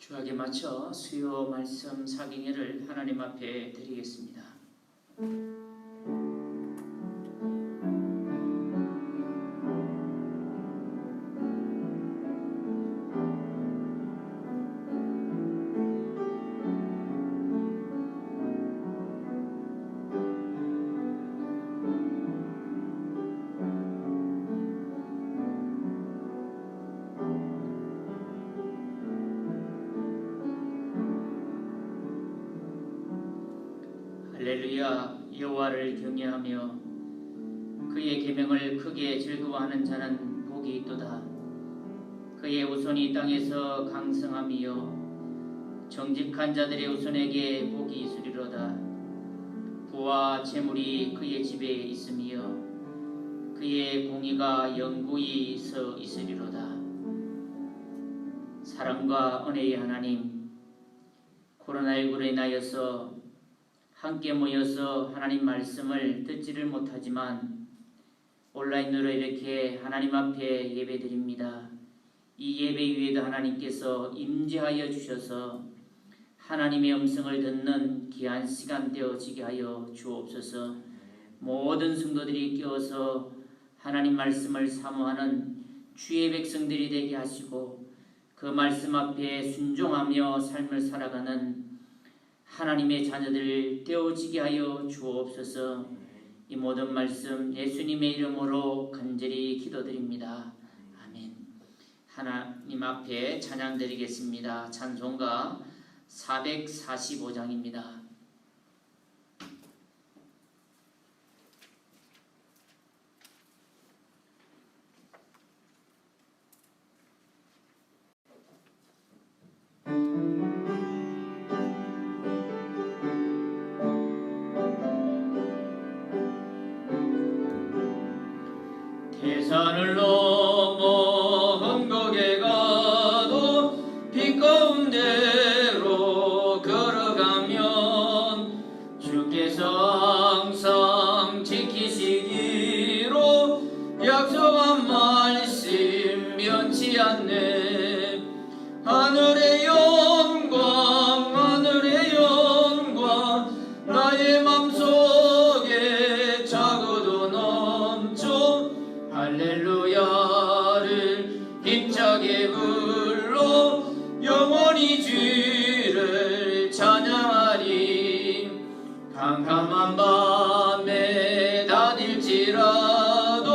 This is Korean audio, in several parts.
주하게 맞춰 수요 말씀 사경회를 하나님 앞에 드리겠습니다. 할렐루야. 여호와를 경외하며 그의 계명을 크게 즐거워하는 자는 복이 있도다. 그의 우손이 땅에서 강성함이요 정직한 자들의 우손에게 복이 있으리로다. 부와 재물이 그의 집에 있으며 그의 공의가 영구히 서 있으리로다. 사랑과 은혜의 하나님, 코로나19로 인하여서 함께 모여서 하나님 말씀을 듣지를 못하지만 온라인으로 이렇게 하나님 앞에 예배드립니다. 이 예배 위에도 하나님께서 임재하여 주셔서 하나님의 음성을 듣는 귀한 시간 되어지게 하여 주옵소서. 모든 성도들이 깨어서 하나님 말씀을 사모하는 주의 백성들이 되게 하시고 그 말씀 앞에 순종하며 삶을 살아가는 하나님의 자녀들 되어지게 하여 주옵소서. 이 모든 말씀 예수님의 이름으로 간절히 기도드립니다. 아멘. 하나님 앞에 찬양 드리겠습니다. 찬송가 445장입니다. 대산을 넘어 험곡에 가도 빛 가운데로 걸어가면 주께서 항상 지키시기로 약속한 말씀 변치 않네. 하늘의 영광 하늘의 영광 나의 맘속에 차고도 넘쳐 할렐루야를 힘차게 불러 영원히 주를 찬양하리. 캄캄한 밤에 다닐지라도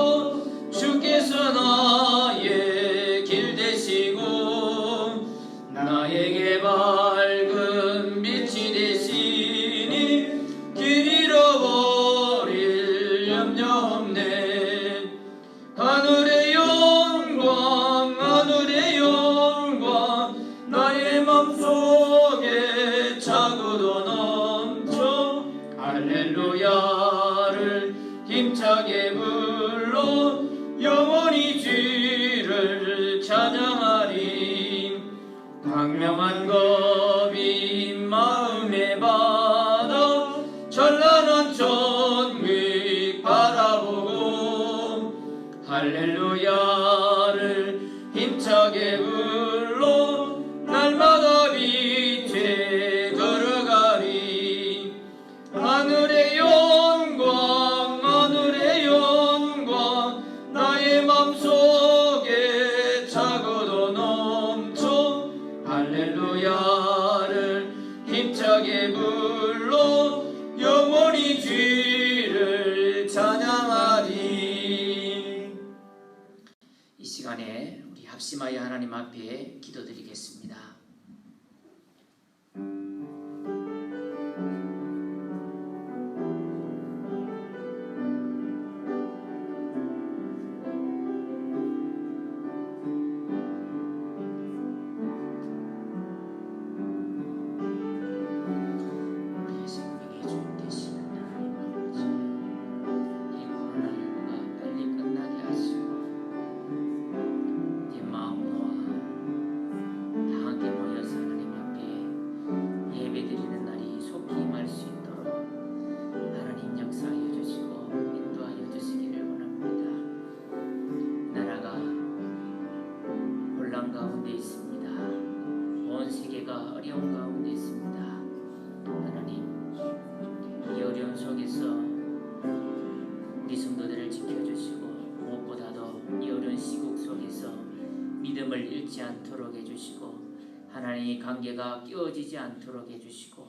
주께서 나의 길 되시고 나에게 밝은 빛이 되시니 길 잃어버릴 염려 없네. 하늘의 영광 하늘의 영광 나의 맘속에 차고도 넘쳐 할렐루야를 힘차게 불러 영원히 주를 찬양하리. 광명한 겁이 마음에 받아 찬란한 천국 바라보고 할렐루야를 힘차게 불러 날마다 빛에 걸어가리. 하늘의 영광 하늘의 영광 나의 맘속에 차고도 넘쳐 할렐루야를 힘차게 불러 영원히 주를 찬양하리. 이 시간에 우리 합심하여 하나님 앞에 기도드리겠습니다. 온 세계가 어려운 가운데 있습니다. 하나님, 이 어려운 속에서 우리 성도들을 지켜주시고 무엇보다도 이 어려운 시국 속에서 믿음을 잃지 않도록 해주시고 하나님의 관계가 깨어지지 않도록 해주시고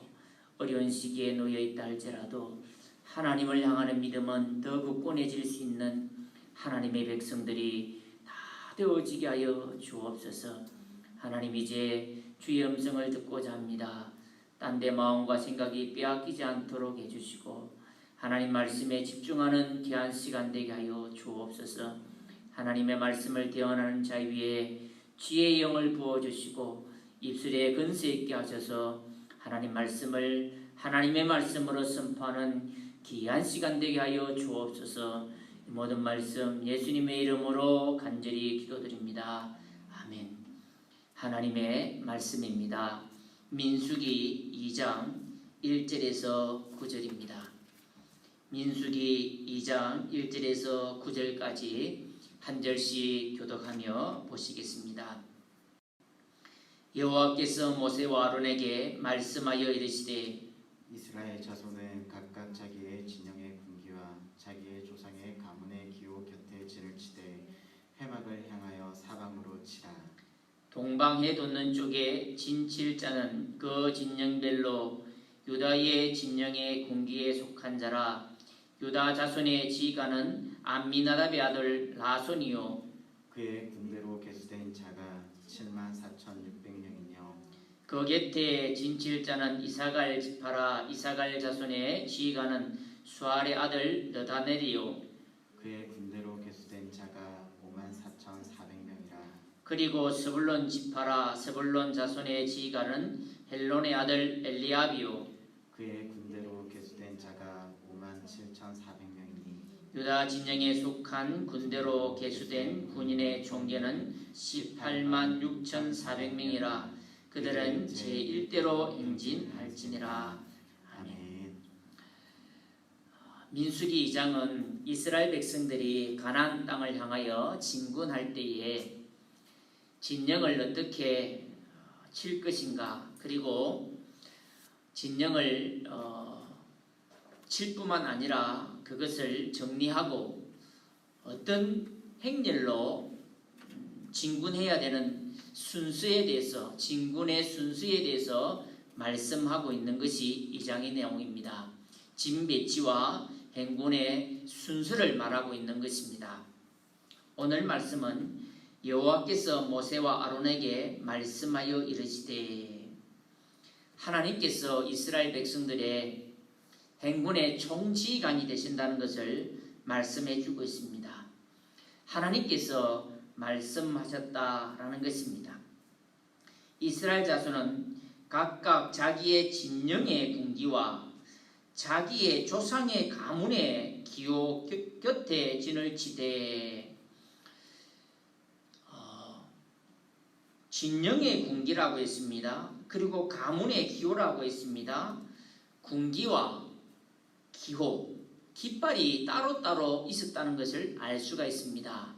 어려운 시기에 놓여있다 할지라도 하나님을 향하는 믿음은 더 굳건해질 수 있는 하나님의 백성들이 다 되어지게 하여 주옵소서. 하나님, 이제 주의 음성을 듣고자 합니다. 딴 데 마음과 생각이 빼앗기지 않도록 해주시고 하나님 말씀에 집중하는 귀한 시간 되게 하여 주옵소서. 하나님의 말씀을 대언하는 자 위에 지혜의 영을 부어주시고 입술에 근세 있게 하셔서 하나님 말씀을 하나님의 말씀으로 선포하는 귀한 시간 되게 하여 주옵소서. 모든 말씀 예수님의 이름으로 간절히 기도드립니다. 아멘. 하나님의 말씀입니다. 민수기 2장 1절에서 9절입니다. 민수기 2장 1절에서 9절까지 한 절씩 교독하며 보시겠습니다. 여호와께서 모세와 아론에게 말씀하여 이르시되 이스라엘 자손은 각각 자기의 진영의 군기와 자기의 조상의 가문의 기호 곁에 진을 치되 회막을 향하여 사방으로 치라. 동방해 돋는 쪽에 진칠 자는 그 진영별로 유다의 진영의 군기에 속한 자라. 유다 자손의 지휘관은 암미나답의 아들 라손이요 그의 군대로 계수된 자가 74,600명이며 그 곁에 진칠 자는 이사갈 지파라. 이사갈 자손의 지휘관은 수알의 아들 느다넬이요 그의 군대로 계수된 자가 54,400명이라. 그리고 스불론 지파라. 스불론 자손의 지휘관은 헬론의 아들 엘리압이요 그의 군대로 계수된 자가 57,400명이니 유다 진영에 속한 군대로 계수된 군인의 총계는 186,400명이라. 그들은 제1대로 행진할지니라. 아멘. 민수기 2장은 이스라엘 백성들이 가나안 땅을 향하여 진군할 때에 진영을 어떻게 칠 것인가, 그리고 진영을 칠 뿐만 아니라 그것을 정리하고 어떤 행렬로 진군해야 되는 순수에 대해서, 진군의 순수에 대해서 말씀하고 있는 것이 이 장의 내용입니다. 진 배치와 행군의 순서를 말하고 있는 것입니다. 오늘 말씀은 여호와께서 모세와 아론에게 말씀하여 이르시되, 하나님께서 이스라엘 백성들의 행군의 총지휘관이 되신다는 것을 말씀해 주고 있습니다. 하나님께서 말씀하셨다라는 것입니다. 이스라엘 자손은 각각 자기의 진영의 군기와 자기의 조상의 가문의 기호 곁에 진을 치되, 진영의 군기라고 했습니다. 그리고 가문의 기호라고 했습니다. 군기와 기호, 깃발이 따로따로 있었다는 것을 알 수가 있습니다.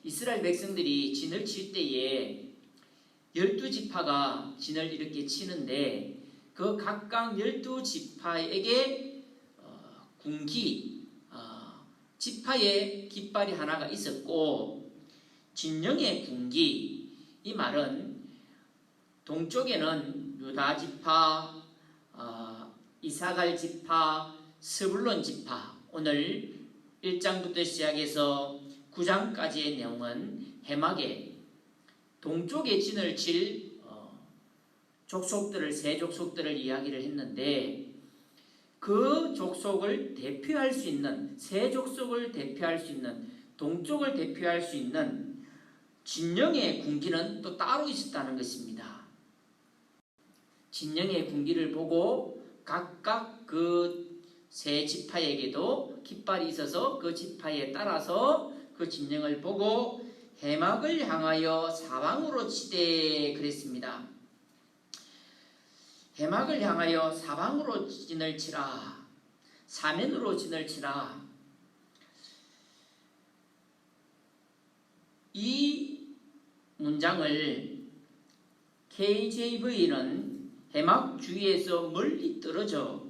이스라엘 백성들이 진을 칠 때에 12지파가 진을 이렇게 치는데 그 각각 12지파에게 군기, 지파의 깃발이 하나가 있었고, 진영의 군기, 이 말은 동쪽에는 유다 지파, 이사갈 지파, 스불론 지파, 오늘 1장부터 시작해서 9장까지의 내용은 해막에 동쪽에 진을 칠 족속들을, 세 족속들을 이야기를 했는데, 그 족속을 대표할 수 있는, 세 족속을 대표할 수 있는, 동쪽을 대표할 수 있는 진영의 군기는 또 따로 있었다는 것입니다. 진영의 군기를 보고 각각 그 세 지파에게도 깃발이 있어서 그 지파에 따라서 그 진영을 보고 해막을 향하여 사방으로 치되 그랬습니다. 해막을 향하여 사방으로 진을 치라, 사면으로 진을 치라. 이 문장을 KJV는 해막 주위에서 멀리 떨어져,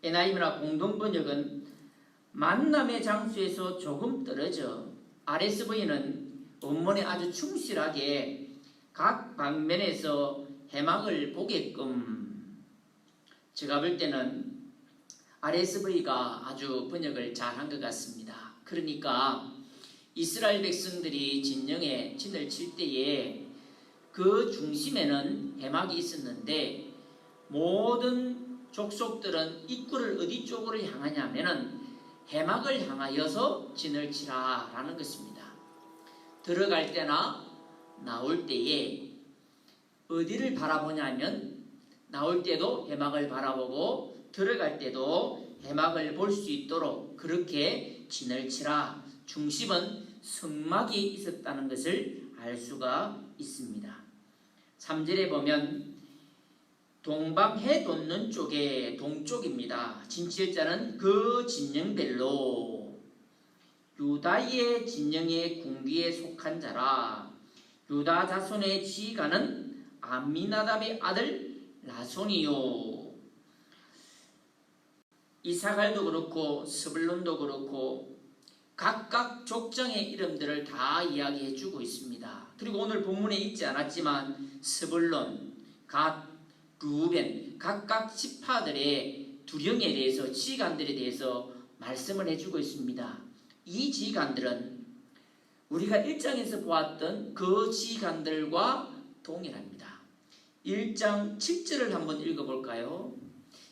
NIV나 공동번역은 만남의 장소에서 조금 떨어져, RSV는 원문에 아주 충실하게 각 방면에서 해막을 보게끔. 제가 볼 때는 RSV가 아주 번역을 잘한 것 같습니다. 그러니까 이스라엘 백성들이 진영에 진을 칠 때에 그 중심에는 해막이 있었는데 모든 족속들은 입구를 어디 쪽으로 향하냐면은 해막을 향하여서 진을 치라라는 것입니다. 들어갈 때나 나올 때에 어디를 바라보냐면 나올 때도 해막을 바라보고 들어갈 때도 해막을 볼 수 있도록 그렇게 진을 치라. 중심은 성막이 있었다는 것을 알 수가 있습니다. 3절에 보면 동방해 돋는 쪽에 동쪽입니다. 진칠자는 그 진영별로 유다의 진영의 군기에 속한 자라. 유다 자손의 지휘관은 암미나답의 아들 나손이요. 이사갈도 그렇고 스불론도 그렇고 각각 족장의 이름들을 다 이야기해 주고 있습니다. 그리고 오늘 본문에 있지 않았지만 스불론, 갓, 루벤 각각 지파들의 두령에 대해서 지휘관들에 대해서 말씀을 해주고 있습니다. 이 지휘관들은 우리가 1장에서 보았던 그 지휘관들과 동일합니다. 1장 7절을 한번 읽어볼까요?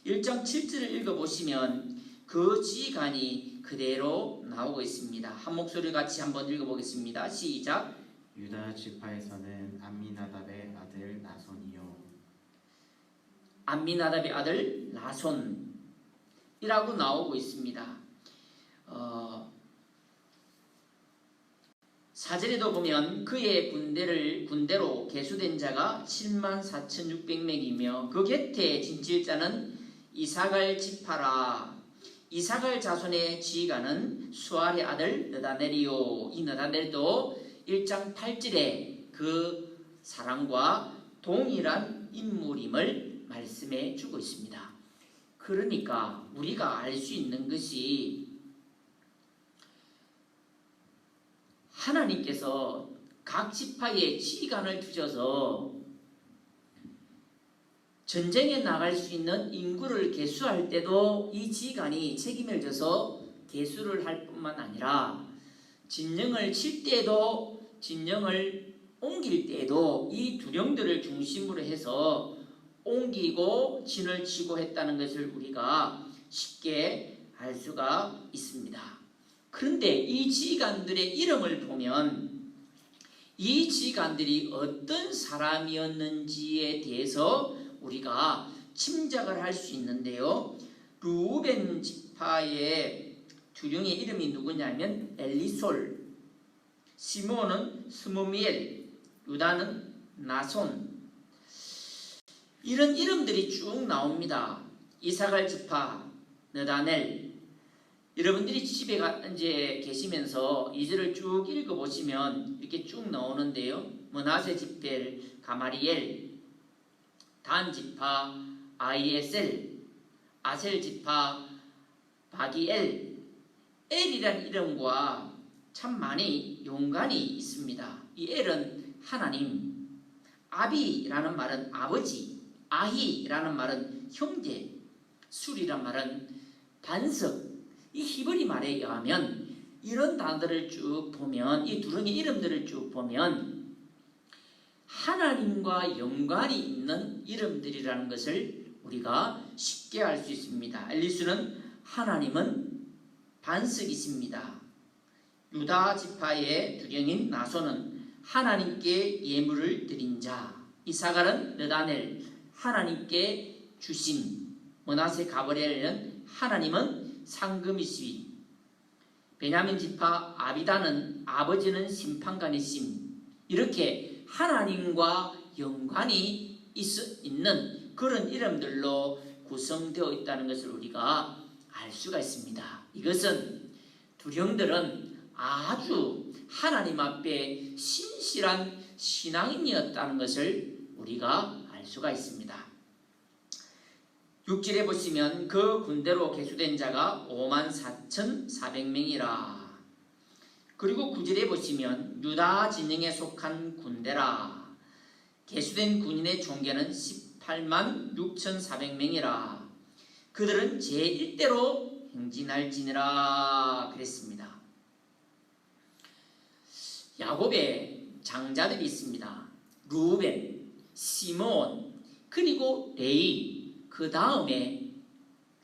1장 7절을 읽어보시면 그 지휘관이 그대로 나오고 있습니다. 한 목소리 같이 한번 읽어보겠습니다. 시작. 유다 지파에서는 암미나답의 아들 나손이요. 암미나답의 아들 나손이라고 나오고 있습니다. 4절에도 보면 그의 군대로 계수된 자가 74,600명이며 그 곁에 진칠자는 이사갈 지파라. 이사갈 자손의 지휘관은 수알의 아들 느다넬이요. 이 느다넬도 1장 8절에 그 사람과 동일한 인물임을 말씀해 주고 있습니다. 그러니까 우리가 알 수 있는 것이 하나님께서 각 지파의 지휘관을 두셔서 전쟁에 나갈 수 있는 인구를 계수할 때도 이 지휘관이 책임을 져서 계수를 할 뿐만 아니라 진영을 칠 때도 진영을 옮길 때도 이 두령들을 중심으로 해서 옮기고 진을 치고 했다는 것을 우리가 쉽게 알 수가 있습니다. 그런데 이 지휘관들의 이름을 보면 이 지휘관들이 어떤 사람이었는지에 대해서 우리가 짐작을 할 수 있는데요. 루벤 지파의 두령의 이름이 누구냐면 엘리솔, 시몬은 스무미엘, 유다는 나손. 이런 이름들이 쭉 나옵니다. 이사갈 지파 느다넬. 여러분들이 집에 이제 계시면서 2절을 쭉 읽어보시면 이렇게 쭉 나오는데요. 므낫세 지파 가마리엘, 단 지파 아이에셀, 아셀 지파 바기엘. 엘이라는 이름과 참 많이 연관이 있습니다. 이 엘은 하나님, 아비라는 말은 아버지, 아히라는 말은 형제, 술이란 말은 반석. 이 히브리 말에 의하면 이런 단어들을 쭉 보면 이 두령의 이름들을 쭉 보면 하나님과 연관이 있는 이름들이라는 것을 우리가 쉽게 알 수 있습니다. 엘리수는 하나님은 반석이십니다. 유다 지파의 두령인 나손은 하나님께 예물을 드린 자, 이사갈은 느다넬, 하나님께 주심, 므낫세 가브리엘은 하나님은 상금이시, 베냐민 지파 아비다는 아버지는 심판관이심. 이렇게 하나님과 연관이 있는 그런 이름들로 구성되어 있다는 것을 우리가 알 수가 있습니다. 이것은 두령들은 아주 하나님 앞에 신실한 신앙인이었다는 것을 우리가 알 수가 있습니다. 6절에 보시면 그 군대로 계수된 자가 54,400명이라. 그리고 9절에 보시면 유다 진영에 속한 군대라. 계수된 군인의 총계는 186,400명이라. 그들은 제1대로 행진할지니라 그랬습니다. 야곱의 장자들이 있습니다. 루벤, 시몬, 그리고 레위, 그 다음에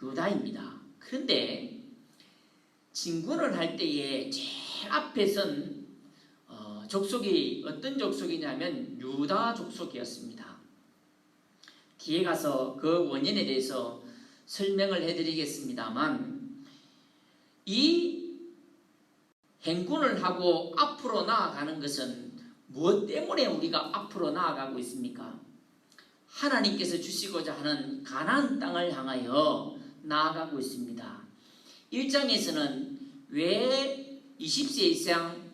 유다입니다. 그런데 진군을 할 때에 제일 앞에 선 족속이 어떤 족속이냐면 유다 족속이었습니다. 뒤에 가서 그 원인에 대해서 설명을 해드리겠습니다만, 이 행군을 하고 앞으로 나아가는 것은 무엇 때문에 우리가 앞으로 나아가고 있습니까? 하나님께서 주시고자 하는 가나안 땅을 향하여 나아가고 있습니다. 1장에서는 왜 20세 이상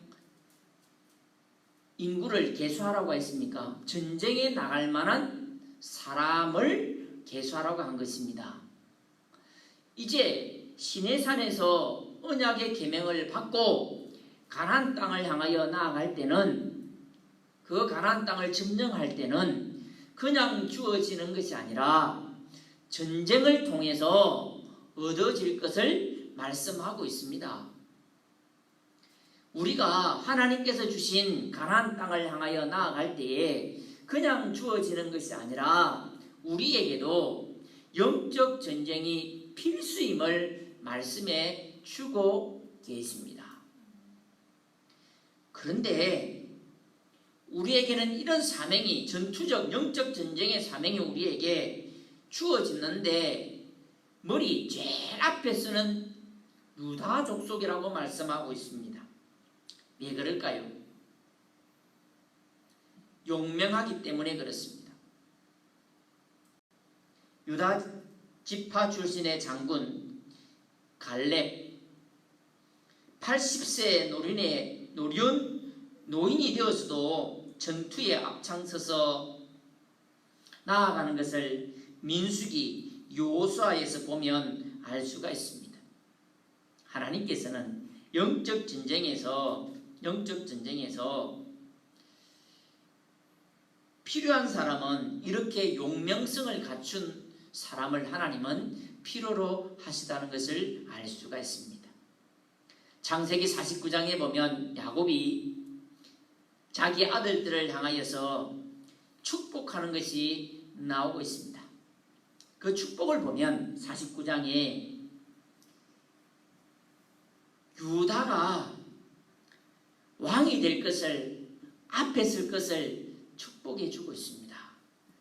인구를 계수하라고 했습니까? 전쟁에 나갈 만한 사람을 계수하라고 한 것입니다. 이제 시내산에서 언약의 계명을 받고 가나안 땅을 향하여 나아갈 때는, 그 가나안 땅을 점령할 때는 그냥 주어지는 것이 아니라 전쟁을 통해서 얻어질 것을 말씀하고 있습니다. 우리가 하나님께서 주신 가나안 땅을 향하여 나아갈 때에 그냥 주어지는 것이 아니라 우리에게도 영적 전쟁이 필수임을 말씀해 주고 계십니다. 그런데 우리에게는 이런 사명이, 전투적 영적 전쟁의 사명이 우리에게 주어지는데 머리 제일 앞에서는 유다 족속이라고 말씀하고 있습니다. 왜 그럴까요? 용맹하기 때문에 그렇습니다. 유다 지파 출신의 장군 갈렙, 80세 노인이 되어서도 전투에 앞장서서 나아가는 것을 민수기 여호수아에서 보면 알 수가 있습니다. 하나님께서는 영적 전쟁에서 필요한 사람은, 이렇게 용맹성을 갖춘 사람을 하나님은 필요로 하시다는 것을 알 수가 있습니다. 창세기 49장에 보면 야곱이 자기 아들들을 향하여서 축복하는 것이 나오고 있습니다. 그 축복을 보면 49장에 유다가 왕이 될 것을, 앞에 설 것을 축복해 주고 있습니다.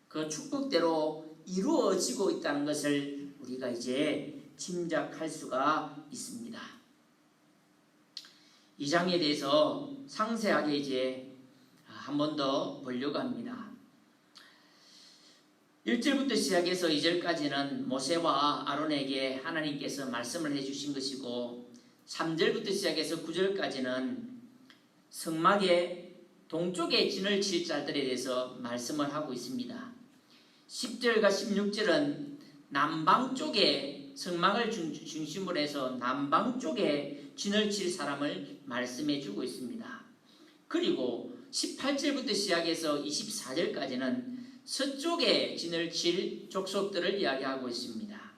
그 축복대로 이루어지고 있다는 것을 우리가 이제 짐작할 수가 있습니다. 이 장에 대해서 상세하게 이제 한 번 더 보려고 합니다. 1절부터 시작해서 2절까지는 모세와 아론에게 하나님께서 말씀을 해주신 것이고, 3절부터 시작해서 9절까지는 성막의 동쪽에 진을 칠 자들에 대해서 말씀을 하고 있습니다. 10절과 16절은 남방 쪽에, 성막을 중심으로 해서 남방 쪽에 진을 칠 사람을 말씀해 주고 있습니다. 그리고 18절부터 시작해서 24절까지는 서쪽에 진을 칠 족속들을 이야기하고 있습니다.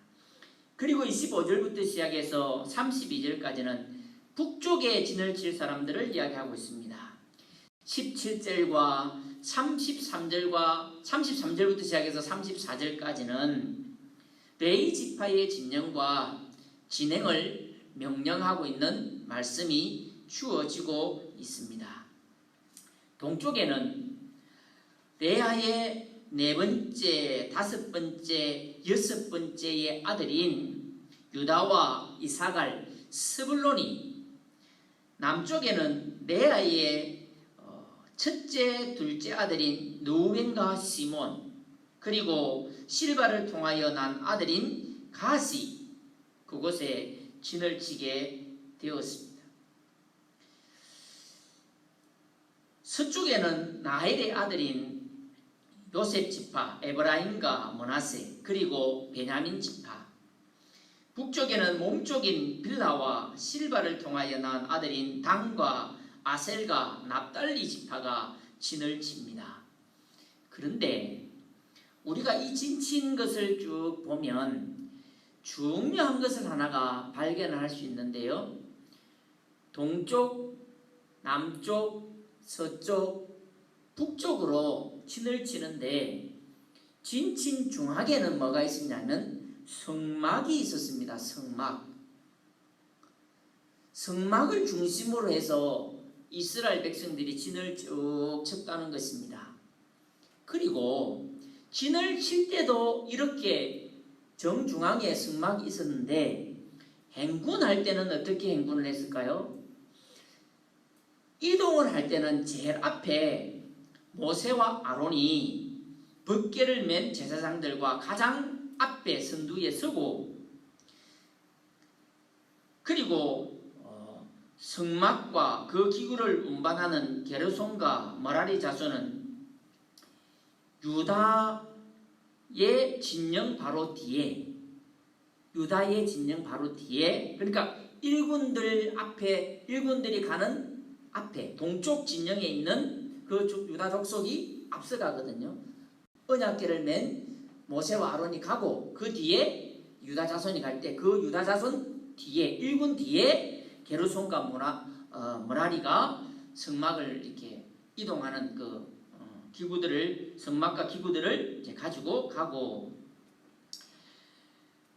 그리고 25절부터 시작해서 32절까지는 북쪽에 진을 칠 사람들을 이야기하고 있습니다. 17절과 33절부터 시작해서 34절까지는 레위 지파의 진영과 진행을 명령하고 있는 말씀이 주어지고 있습니다. 동쪽에는 레아의 4번째, 5번째, 6번째의 아들인 유다와 이사갈, 스불론이, 남쪽에는 레아의 첫째, 둘째 아들인 르우벤과 시몬, 그리고 실바를 통하여 난 아들인 가시, 그곳에 진을 치게 되었습니다. 서쪽에는 나헬의 아들인 요셉 지파, 에브라임과 므낫세, 그리고 베냐민 지파. 북쪽에는 몸쪽인 빌하와 실바를 통하여 낳은 아들인 단과 아셀과 납달리 지파가 진을 칩니다. 그런데 우리가 이 진친 것을 쭉 보면 중요한 것을 하나가 발견을 할 수 있는데요. 동쪽, 남쪽, 서쪽, 북쪽으로 진을 치는데 진친 중앙에는 뭐가 있었냐면 성막이 있었습니다. 성막을 중심으로 해서 이스라엘 백성들이 진을 쭉 쳤다는 것입니다. 그리고 진을 칠 때도 이렇게 정중앙에 성막이 있었는데 행군할 때는 어떻게 행군을 했을까요? 이동을 할 때는 제일 앞에 모세와 아론이 법궤를 맨 제사장들과 가장 앞에 선두에 서고, 그리고 성막과 그 기구를 운반하는 게르손과 머라리 자손은 유다의 진영 바로 뒤에, 그러니까 일군들이 가는 앞에 동쪽 진영에 있는 그 유다 족속이 앞서가거든요. 언약궤를 맨 모세와 아론이 가고 그 뒤에 유다 자손이 갈 때 그 유다 자손 뒤에, 일군 뒤에 게르손과 머라리가 성막을 이렇게 이동하는 그 기구들을, 성막과 기구들을 이제 가지고 가고,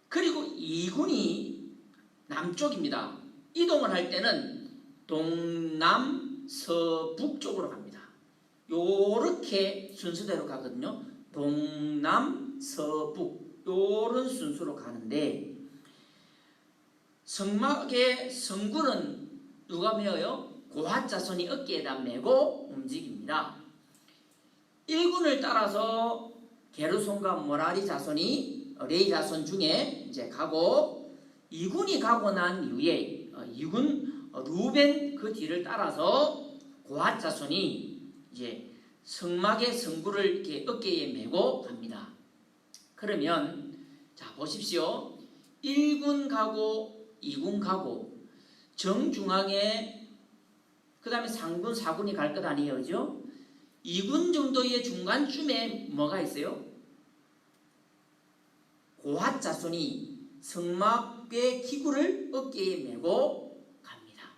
그리고 2군이 남쪽입니다. 이동을 할 때는 동남, 서북 쪽으로 갑니다. 요렇게 순서대로 가거든요. 동남, 서북 요런 순서로 가는데 성막의 성구는 누가 메어요? 고핫 자손이 어깨에다 메고 움직입니다. 1군을 따라서 게르손과 머라리 자손이 레이 자손 중에 이제 가고, 2군이 가고 난 이후에 2군 루벤 그 뒤를 따라서 고핫 자손이 이제 성막의 성구를 이렇게 어깨에 메고 갑니다. 그러면 자 보십시오. 1군 가고 2군 가고 정중앙에 그 다음에 3군 4군이 갈 것 아니에요, 그죠? 2군 정도의 중간쯤에 뭐가 있어요? 고핫 자손이 성막의 기구를 어깨에 메고 갑니다.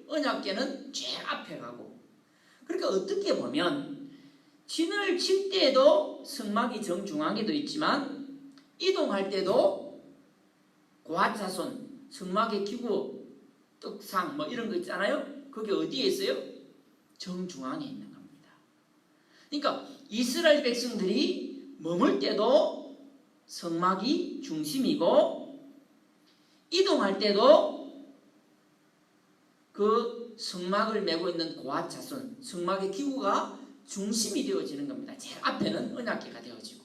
언약궤는 제일 앞에 가고, 그러니까 어떻게 보면 진을 칠 때도 성막이 정중앙에도 있지만 이동할 때도 고핫 자손 성막의 기구 떡상 뭐 이런 거 있잖아요. 그게 어디에 있어요? 정중앙에 있는 겁니다. 그러니까 이스라엘 백성들이 머물 때도 성막이 중심이고, 이동할 때도 그 성막을 메고 있는 고핫 자손, 성막의 기구가 중심이 되어지는 겁니다. 제일 앞에는 언약궤가 되어지고,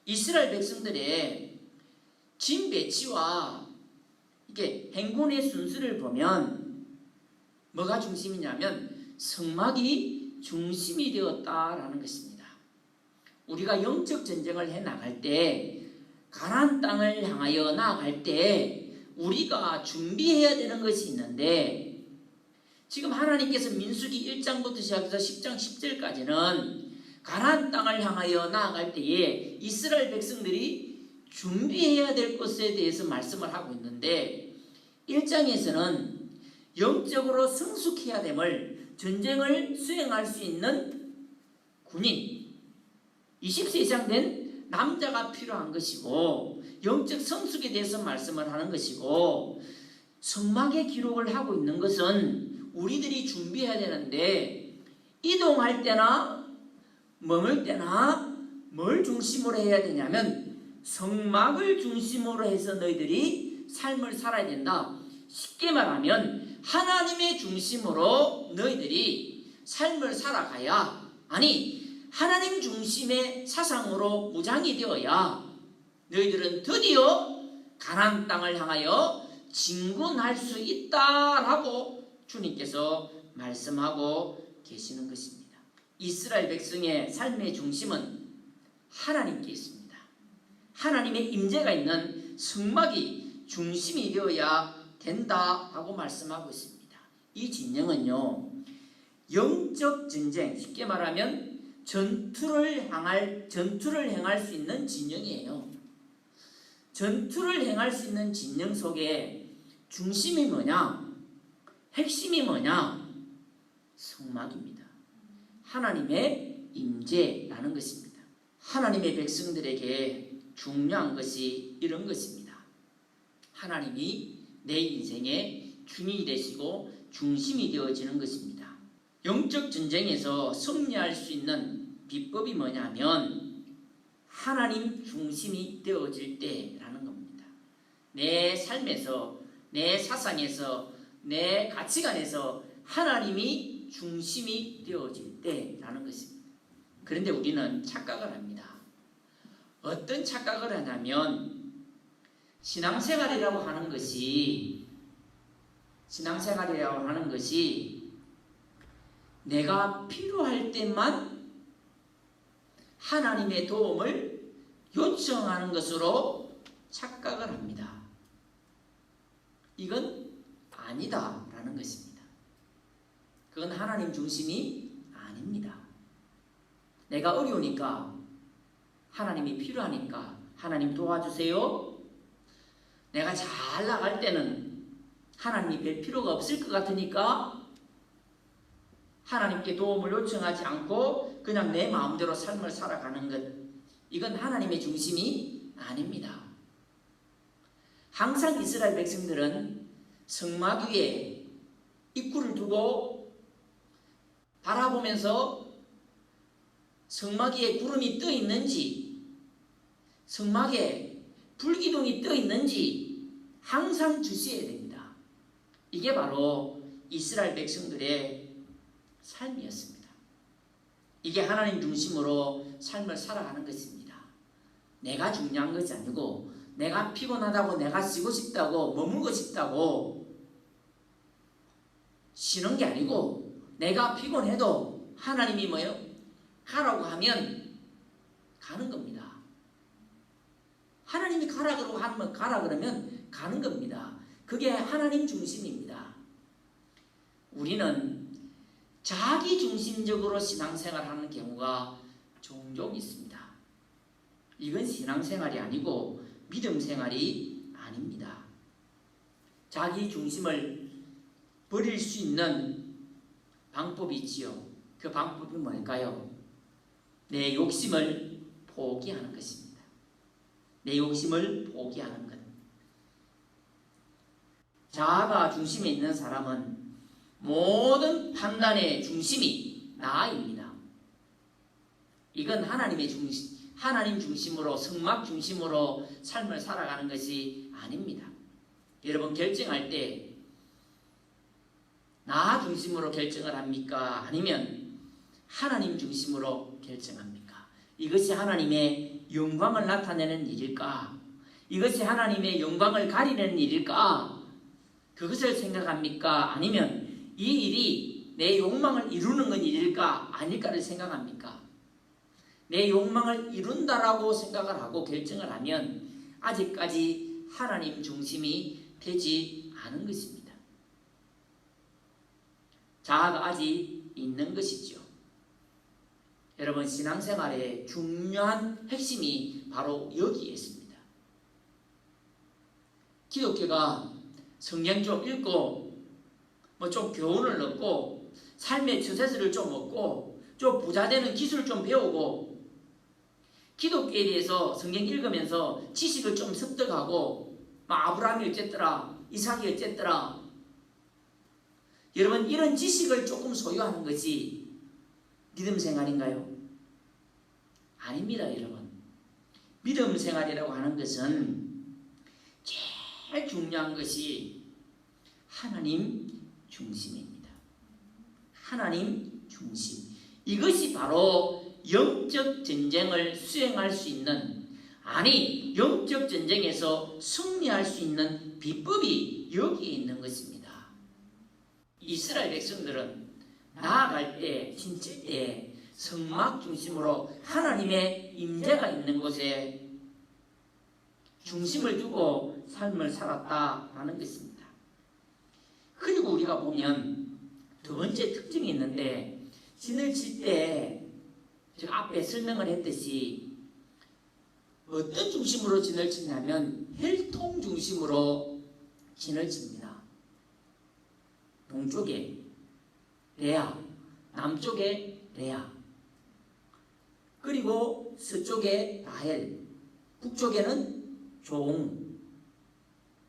이스라엘 백성들의 진 배치와 이게 행군의 순서를 보면 뭐가 중심이냐면 성막이 중심이 되었다라는 것입니다. 우리가 영적 전쟁을 해 나갈 때, 가나안 땅을 향하여 나아갈 때 우리가 준비해야 되는 것이 있는데, 지금 하나님께서 민수기 1장부터 시작해서 10장 10절까지는 가나안 땅을 향하여 나아갈 때에 이스라엘 백성들이 준비해야 될 것에 대해서 말씀을 하고 있는데, 1장에서는 영적으로 성숙해야 됨을, 전쟁을 수행할 수 있는 군인 20세 이상 된 남자가 필요한 것이고, 영적 성숙에 대해서 말씀을 하는 것이고, 성막의 기록을 하고 있는 것은 우리들이 준비해야 되는데, 이동할 때나 머물 때나 뭘 중심으로 해야 되냐면 성막을 중심으로 해서 너희들이 삶을 살아야 된다. 쉽게 말하면 하나님의 중심으로 너희들이 삶을 살아가야, 하나님 중심의 사상으로 무장이 되어야 너희들은 드디어 가나안 땅을 향하여 진군할 수 있다라고 주님께서 말씀하고 계시는 것입니다. 이스라엘 백성의 삶의 중심은 하나님께 있습니다. 하나님의 임재가 있는 성막이 중심이 되어야 된다고 말씀하고 있습니다. 이 진영은요, 영적 전쟁, 쉽게 말하면 전투를 행할 수 있는 진영이에요. 전투를 행할 수 있는 진영 속에 중심이 뭐냐? 핵심이 뭐냐? 성막입니다. 하나님의 임재라는 것입니다. 하나님의 백성들에게 중요한 것이 이런 것입니다. 하나님이 내 인생의 주인이 되시고 중심이 되어지는 것입니다. 영적 전쟁에서 승리할 수 있는 비법이 뭐냐면 하나님 중심이 되어질 때라는 겁니다. 내 삶에서, 내 사상에서, 내 가치관에서 하나님이 중심이 되어질 때라는 것입니다. 그런데 우리는 착각을 합니다. 어떤 착각을 하냐면 신앙생활이라고 하는 것이 내가 필요할 때만 하나님의 도움을 요청하는 것으로 착각을 합니다. 이건 아니다라는 것입니다. 그건 하나님 중심이 아닙니다. 내가 어려우니까, 하나님이 필요하니까 하나님 도와주세요. 내가 잘 나갈 때는 하나님이 별 필요가 없을 것 같으니까 하나님께 도움을 요청하지 않고 그냥 내 마음대로 삶을 살아가는 것, 이건 하나님의 중심이 아닙니다. 항상 이스라엘 백성들은 성막 위에 입구를 두고 바라보면서 성막 위에 구름이 떠 있는지, 성막에 불기둥이 떠 있는지 항상 주시해야 됩니다. 이게 바로 이스라엘 백성들의 삶이었습니다. 이게 하나님 중심으로 삶을 살아가는 것입니다. 내가 중요한 것이 아니고, 내가 피곤하다고, 내가 쉬고 싶다고, 머물고 싶다고 쉬는 게 아니고, 내가 피곤해도 하나님이 뭐요? 가라고 하면 가는 겁니다. 하나님이 가라 그러면 가는 겁니다. 그게 하나님 중심입니다. 우리는 자기 중심적으로 신앙생활하는 경우가 종종 있습니다. 이건 신앙생활이 아니고 믿음 생활이 아닙니다. 자기 중심을 버릴 수 있는 방법이 있지요. 그 방법이 뭘까요? 내 욕심을 포기하는 것입니다. 내 욕심을 포기하는 것. 자아가 중심에 있는 사람은 모든 판단의 중심이 나입니다. 이건 하나님 중심으로, 성막 중심으로 삶을 살아가는 것이 아닙니다. 여러분, 결정할 때 나 중심으로 결정을 합니까? 아니면 하나님 중심으로 결정합니까? 이것이 하나님의 영광을 나타내는 일일까? 이것이 하나님의 영광을 가리는 일일까? 그것을 생각합니까? 아니면 이 일이 내 욕망을 이루는 건 일일까? 아닐까를 생각합니까? 내 욕망을 이룬다라고 생각을 하고 결정을 하면 아직까지 하나님 중심이 되지 않은 것입니다. 자아가 아직 있는 것이죠. 여러분, 신앙생활의 중요한 핵심이 바로 여기에 있습니다. 기독교가 성경 좀 읽고 좀 교훈을 얻고 삶의 처세술을 좀 얻고 좀 부자되는 기술 좀 배우고 기독교에 대해서 성경 읽으면서 지식을 좀 습득하고 아브라함이 어쨌더라, 이삭이 어쨌더라, 여러분, 이런 지식을 조금 소유하는 것이 믿음 생활인가요? 아닙니다, 여러분. 믿음 생활이라고 하는 것은 제일 중요한 것이 하나님 중심입니다. 하나님 중심. 이것이 바로 영적 전쟁을 수행할 수 있는, 아니, 영적 전쟁에서 승리할 수 있는 비법이 여기에 있는 것입니다. 이스라엘 백성들은 나아갈 때, 진칠 때 성막 중심으로 하나님의 임재가 있는 곳에 중심을 두고 삶을 살았다라는 것입니다. 그리고 우리가 보면 두 번째 특징이 있는데, 진을 칠 때 제가 앞에 설명을 했듯이 어떤 중심으로 진을 치냐면 혈통 중심으로 진을 칩니다. 동쪽에 레아, 남쪽에 레아, 그리고 서쪽에 라헬, 북쪽에는 종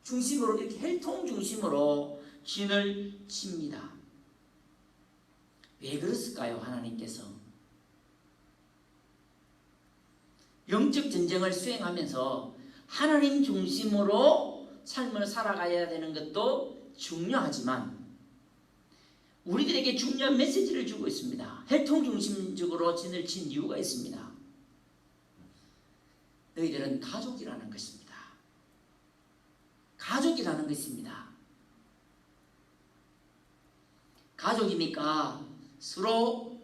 중심으로 이렇게 혈통 중심으로 진을 칩니다. 왜 그랬을까요? 하나님께서 영적 전쟁을 수행하면서 하나님 중심으로 삶을 살아가야 되는 것도 중요하지만 우리들에게 중요한 메시지를 주고 있습니다. 혈통 중심적으로 진을 친 이유가 있습니다. 너희들은 가족이라는 것입니다. 가족이라는 것입니다. 가족이니까 서로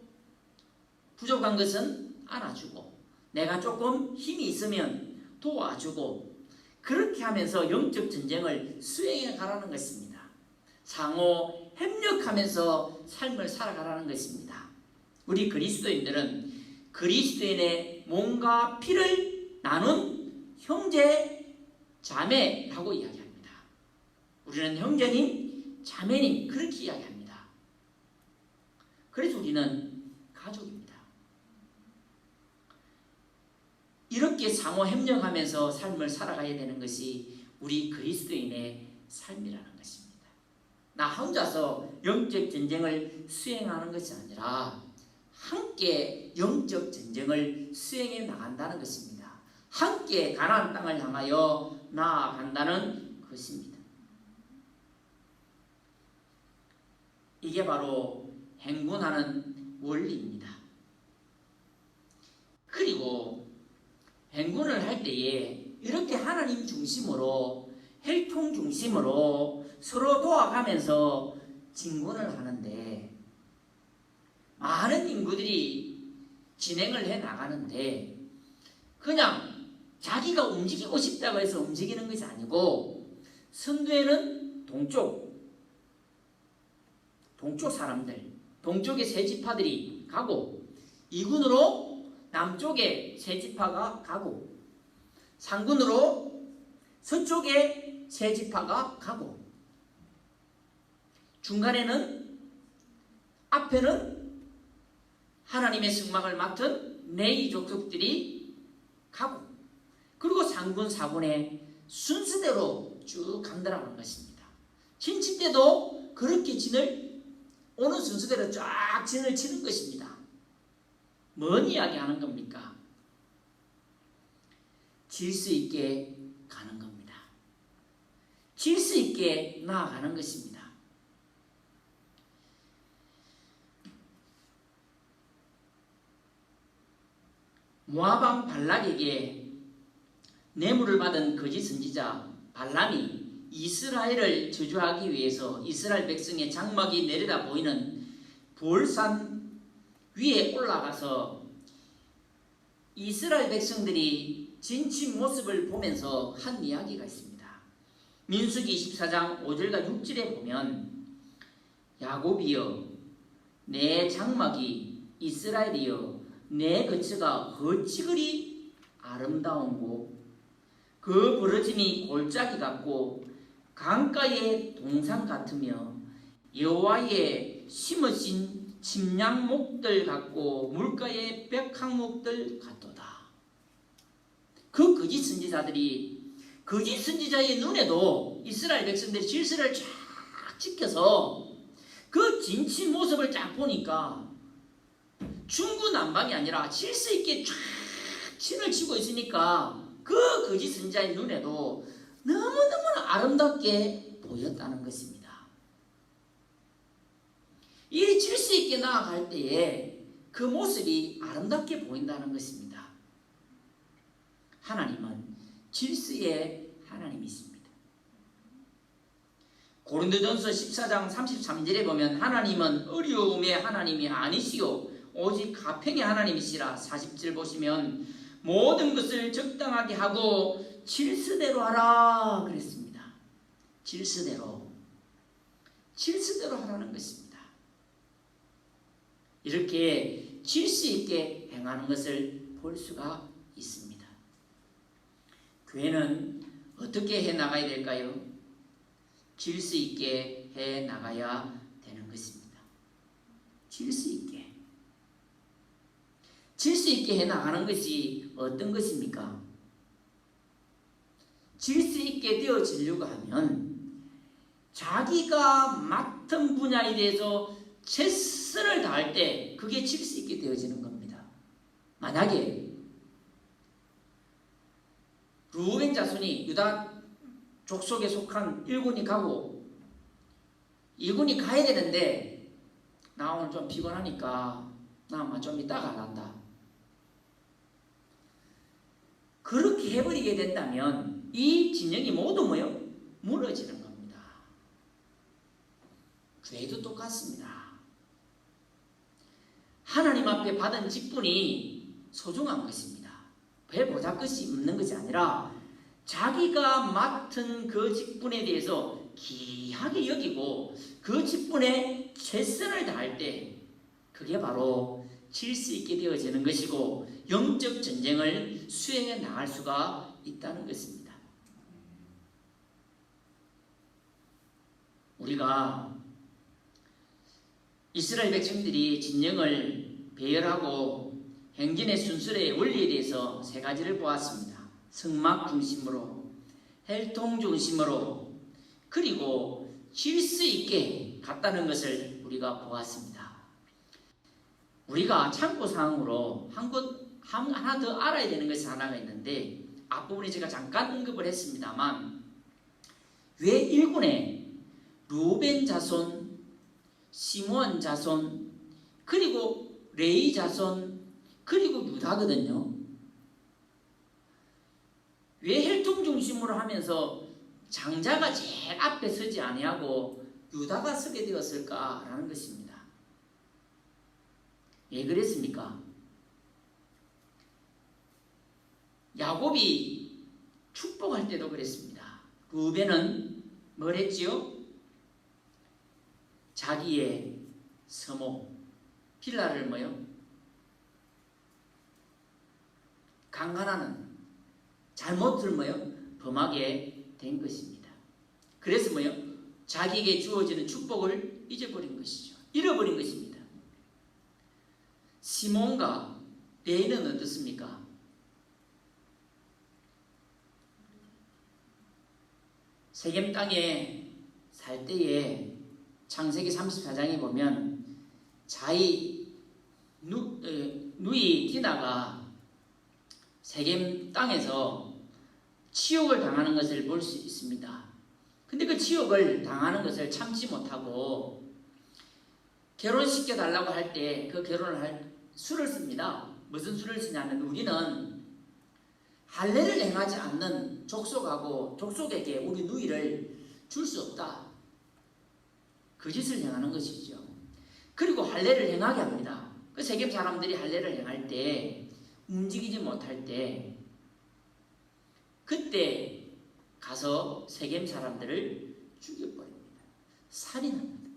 부족한 것은 알아주고 내가 조금 힘이 있으면 도와주고 그렇게 하면서 영적 전쟁을 수행해 가라는 것입니다. 상호 협력하면서 삶을 살아가라는 것입니다. 우리 그리스도인들은 그리스도인의 몸과 피를 나눈 형제 자매라고 이야기합니다. 우리는 형제님 자매님 그렇게 이야기합니다. 그래서 우리는 가족입니다. 이렇게 상호 협력하면서 삶을 살아가야 되는 것이 우리 그리스도인의 삶이라는 것입니다. 나 혼자서 영적 전쟁을 수행하는 것이 아니라 함께 영적 전쟁을 수행해 나간다는 것입니다. 함께 가나안 땅을 향하여 나아간다는 것입니다. 이게 바로 행군하는 원리입니다. 그리고 행군을 할 때에 이렇게 하나님 중심으로 혈통 중심으로 서로 도와가면서 진군을 하는데 많은 인구들이 진행을 해 나가는데 그냥 자기가 움직이고 싶다고 해서 움직이는 것이 아니고 선두에는 동쪽 사람들, 동쪽의 세 지파들이 가고 이군으로 남쪽의 세 지파가 가고 상군으로 서쪽의 세 지파가 가고 중간에는 앞에는 하나님의 성막을 맡은 레위 족속들이 가고 그리고 상군 사군의 순서대로 쭉 간다라는 것입니다. 진칠 때도 그렇게 진을 오는 순서대로 쫙 진을 치는 것입니다. 뭔 이야기 하는 겁니까? 질 수 있게 가는 겁니다. 질 수 있게 나아가는 것입니다. 모압 왕 발락에게 뇌물을 받은 거짓 선지자 발람이 이스라엘을 저주하기 위해서 이스라엘 백성의 장막이 내려다 보이는 볼산 위에 올라가서 이스라엘 백성들이 진친 모습을 보면서 한 이야기가 있습니다. 민수기 24장 5절과 6절에 보면 야곱이여 내 장막이 이스라엘이여 내 거처가 어찌 그리 아름다운고 그 부러짐이 골짜기 같고 강가의 동산 같으며 여호와의 심으신 침량목들 같고 물가의 백항목들 같도다. 그 거짓 선지자들이 거짓 선지자의 눈에도 이스라엘 백성들이 질서를 쫙 지켜서 그 진친 모습을 쫙 보니까 중구난방이 아니라 질서 있게 쫙 진을 치고 있으니까 그 거짓 선지자의 눈에도 너무너무 아름답게 보였다는 것입니다. 이 질서 있게 나아갈 때에 그 모습이 아름답게 보인다는 것입니다. 하나님은 질서의 하나님이십니다. 고린도전서 14장 33절에 보면 하나님은 어려움의 하나님이 아니시요 오직 가평의 하나님이시라. 40절 보시면 모든 것을 적당하게 하고 질서대로 하라 그랬습니다. 질서대로 하라는 것입니다. 이렇게 질서 있게 행하는 것을 볼 수가 있습니다. 교회는 어떻게 해 나가야 될까요? 질서 있게 해 나가야 되는 것입니다. 질서 있게 해 나가는 것이 어떤 것입니까? 질서 있게 되어지려고 하면 자기가 맡은 분야에 대해서 최선을 다할 때 그게 질서 있게 되어지는 겁니다. 만약에 르우벤 자손이 유다 족속에 속한 1군이 가고 2군이 가야 되는데 나 오늘 좀 피곤하니까 나 아마 좀 이따가 간다. 그렇게 해버리게 된다면 이 진영이 모두 무너지는 겁니다. 교회도 똑같습니다. 하나님 앞에 받은 직분이 소중한 것입니다. 배 보잘것이 없는 것이 아니라 자기가 맡은 그 직분에 대해서 귀하게 여기고 그 직분에 최선을 다할 때 그게 바로 질서 있게 되어지는 것이고 영적 전쟁을 수행해 나갈 수가 있다는 것입니다. 우리가 이스라엘 백성들이 진영을 배열하고 행진의 순서의 원리에 대해서 세 가지를 보았습니다. 성막 중심으로, 혈통 중심으로, 그리고 질서 있게 갔다는 것을 우리가 보았습니다. 우리가 참고사항으로 하나 더 알아야 되는 것이 하나가 있는데 앞부분에 제가 잠깐 언급을 했습니다만 왜 1군에 르우벤 자손, 시므온 자손, 그리고 레위 자손, 그리고 유다거든요. 왜 혈통 중심으로 하면서 장자가 제일 앞에 서지 아니하고 유다가 서게 되었을까라는 것입니다. 왜 그랬습니까? 야곱이 축복할 때도 그랬습니다. 르우벤은 뭘 했지요? 자기의 서모 빌라를 강간하는 잘못을 범하게 된 것입니다. 그래서 자기에게 주어지는 축복을 잊어버린 것이죠. 잃어버린 것입니다. 시몬과 레이는 어떻습니까? 세겜 땅에 살 때에 창세기 34장에 보면 누이 디나가 세겜 땅에서 치욕을 당하는 것을 볼 수 있습니다. 근데 그 치욕을 당하는 것을 참지 못하고 결혼시켜 달라고 할 때 그 결혼을 할 수를 씁니다. 무슨 수를 쓰냐면 우리는 할례를 행하지 않는 족속에게 우리 누이를 줄 수 없다. 그 짓을 행하는 것이죠. 그리고 할례를 행하게 합니다. 그 세겜 사람들이 할례를 행할 때 움직이지 못할 때 그때 가서 세겜 사람들을 죽여버립니다. 살인합니다.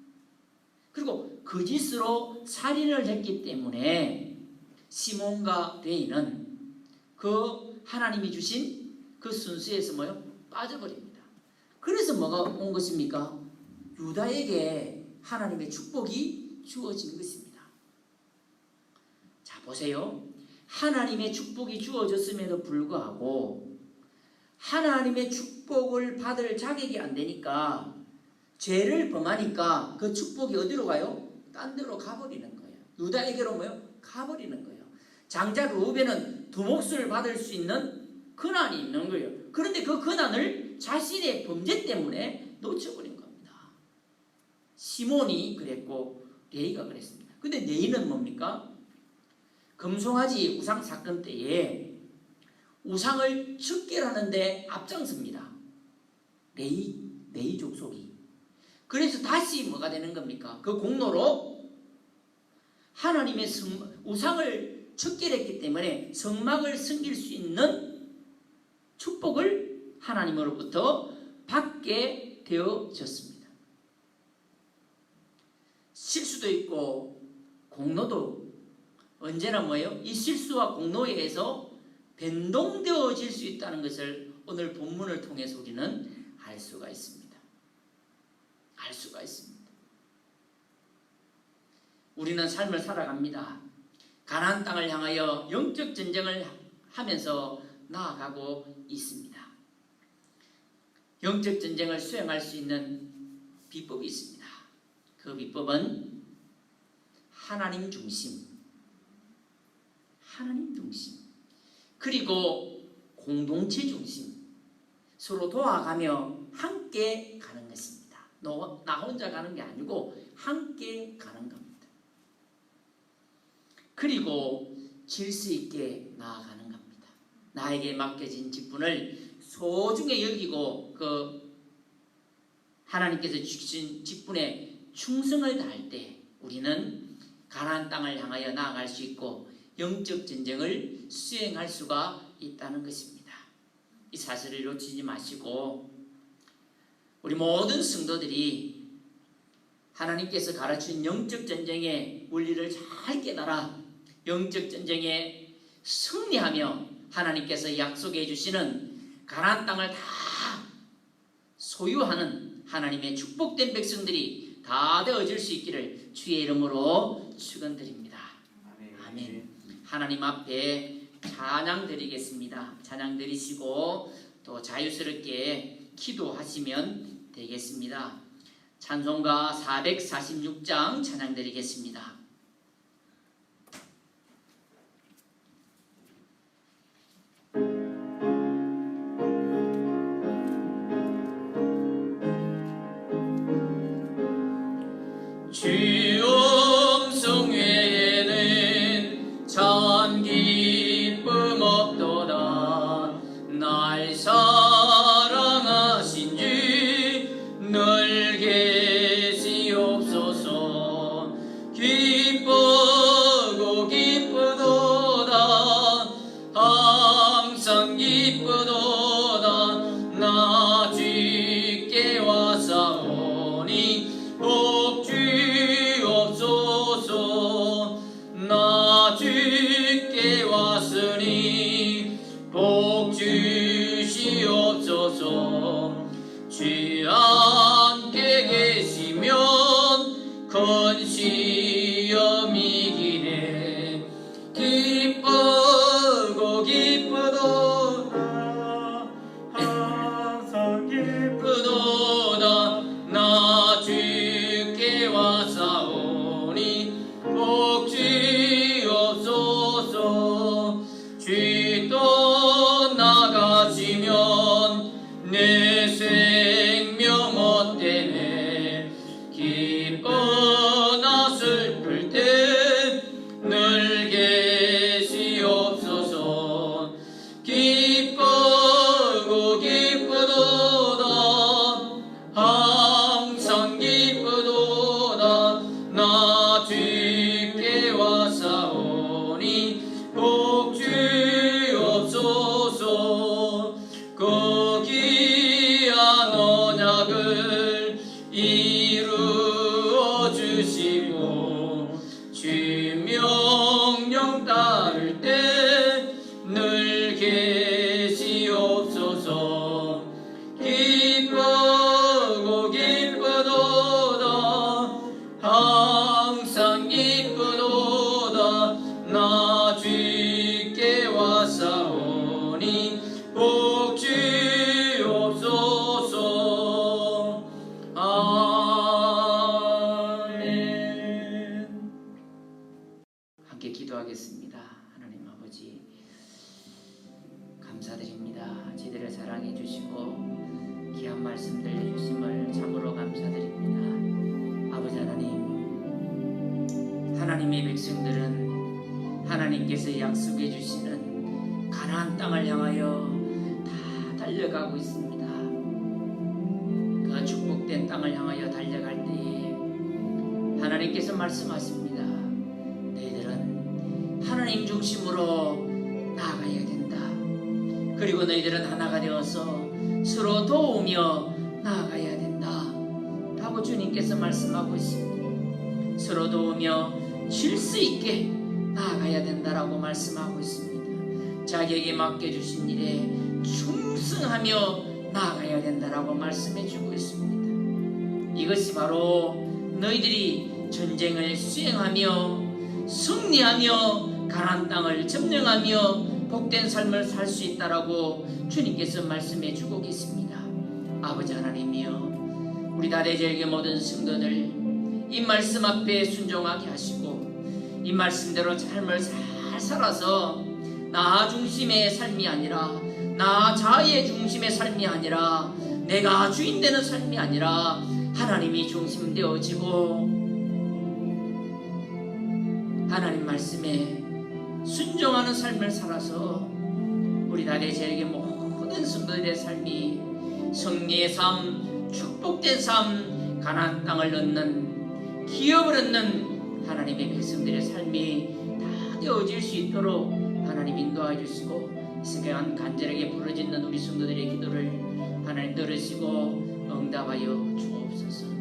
그리고 그 짓으로 살인을 했기 때문에 시몬과 레이는 그 하나님이 주신 그 순수에서 빠져버립니다. 그래서 뭐가 온 것입니까? 유다에게 하나님의 축복이 주어진 것입니다. 자, 보세요. 하나님의 축복이 주어졌음에도 불구하고 하나님의 축복을 받을 자격이 안 되니까 죄를 범하니까 그 축복이 어디로 가요? 딴 데로 가버리는 거예요. 유다에게로 가버리는 거예요. 장자 르우벤은 두 몫을 받을 수 있는 권한이 있는 거예요. 그런데 그 권한을 자신의 범죄 때문에 놓쳐버린 겁니다. 시몬이 그랬고 레이가 그랬습니다. 근데 레이는 뭡니까? 금송아지 우상 사건 때에 우상을 척결하는데 앞장섭니다. 레이 족속이. 그래서 다시 뭐가 되는 겁니까? 그 공로로 하나님의 우상을 척결했기 때문에 성막을 섬길 수 있는 축복을 하나님으로부터 받게 되어졌습니다. 실수도 있고 공로도 언제나 뭐예요? 이 실수와 공로에 의해서 변동되어질 수 있다는 것을 오늘 본문을 통해서 우리는 알 수가 있습니다. 알 수가 있습니다. 우리는 삶을 살아갑니다. 가나안 땅을 향하여 영적 전쟁을 하면서 나아가고 있습니다. 영적 전쟁을 수행할 수 있는 비법이 있습니다. 그 비법은 하나님 중심, 그리고 공동체 중심, 서로 도와가며 함께 가는 것입니다. 나 혼자 가는 게 아니고 함께 가는 겁니다. 그리고 질서 있게 나아가는 겁니다. 나에게 맡겨진 직분을 소중히 여기고 그 하나님께서 주신 직분에 충성을 다할 때 우리는 가나안 땅을 향하여 나아갈 수 있고 영적 전쟁을 수행할 수가 있다는 것입니다. 이 사실을 놓치지 마시고 우리 모든 성도들이 하나님께서 가르친 영적 전쟁의 원리를 잘 깨달아 영적 전쟁에 승리하며 하나님께서 약속해 주시는 가나안 땅을 다 소유하는 하나님의 축복된 백성들이 다 되어질 수 있기를 주의 이름으로 축원드립니다. 아멘. 하나님 앞에 찬양 드리겠습니다. 찬양 드리시고 또 자유스럽게 기도하시면 되겠습니다. 찬송가 446장 찬양 드리겠습니다. 주 음성 외에는 참 기쁨 없도다. 날 사랑하신 주 늘 계시옵소서. 기쁘고 기쁘도다. 항상 기쁘도다. 나 주께 와사오니 복주옵소서. 나 주께 왔으니 복주시옵소서. 주 함께 계시면 큰 시험이 기네. 기쁘고 기쁘도다. 항상 기쁘도다. 나 주께 와사오니 복주옵소서. 주 떠나가시면 내 생명 헛되네. 기쁘나 슬플 때 늘 계시옵소서. 기쁘고 기쁘도다. 항상 기쁘도다. 나 주께 와사오니 복주옵소서. 그 귀한 언약을 이루어 주시고 주 명령 따를 때 늘 계시옵소서. 기쁘고 기쁘도다. 항상 기쁘도다. 나 주께 와사오니 복주옵소서. 아멘. 함께 기도하겠습니다. 하나님 아버지 감사드립니다. 저희들을 사랑해 주시고 귀한 말씀 들려주심을 참으로 감사드립니다. 아버지 하나님, 하나님의 백성들은 하나님께서 약속해 주시는 가나안 땅을 향하여 다 달려가고 있습니다. 그 축복된 땅 땅을 향하여 달려갈 때에 하나님께서 말씀하십니다. 너희들은 하나님 중심으로 나아가야 된다. 그리고 너희들은 하나가 되어서 서로 도우며 나아가야 된다 라고 주님께서 말씀하고 있습니다. 서로 도우며 쉴 수 있게 나아가야 된다라고 말씀하고 있습니다. 자기에게 맡겨주신 일에 충성하며 나아가야 된다라고 말씀해 주고 있습니다. 이것이 바로 너희들이 전쟁을 수행하며 승리하며 가나안 땅을 점령하며 복된 삶을 살 수 있다라고 주님께서 말씀해 주고 계십니다. 아버지 하나님이여, 우리 다대제일교 모든 성도들 이 말씀 앞에 순종하게 하시고 이 말씀대로 삶을 잘 살아서 나 중심의 삶이 아니라, 나 자아의 중심의 삶이 아니라, 내가 주인 되는 삶이 아니라 하나님이 중심 되어지고 하나님 말씀에 순종하는 삶을 살아서 우리 다대제일교 모든 성도들의 삶이 승리의 삶, 축복된 삶, 가나안 땅을 얻는, 기업을 얻는 하나님의 백성들의 삶이 다 되어질 수 있도록 하나님 인도해 주시고, 이 시간 간절하게 부르짖는 우리 성도들의 기도를 하나님 들으시고 응답하여 주옵소서.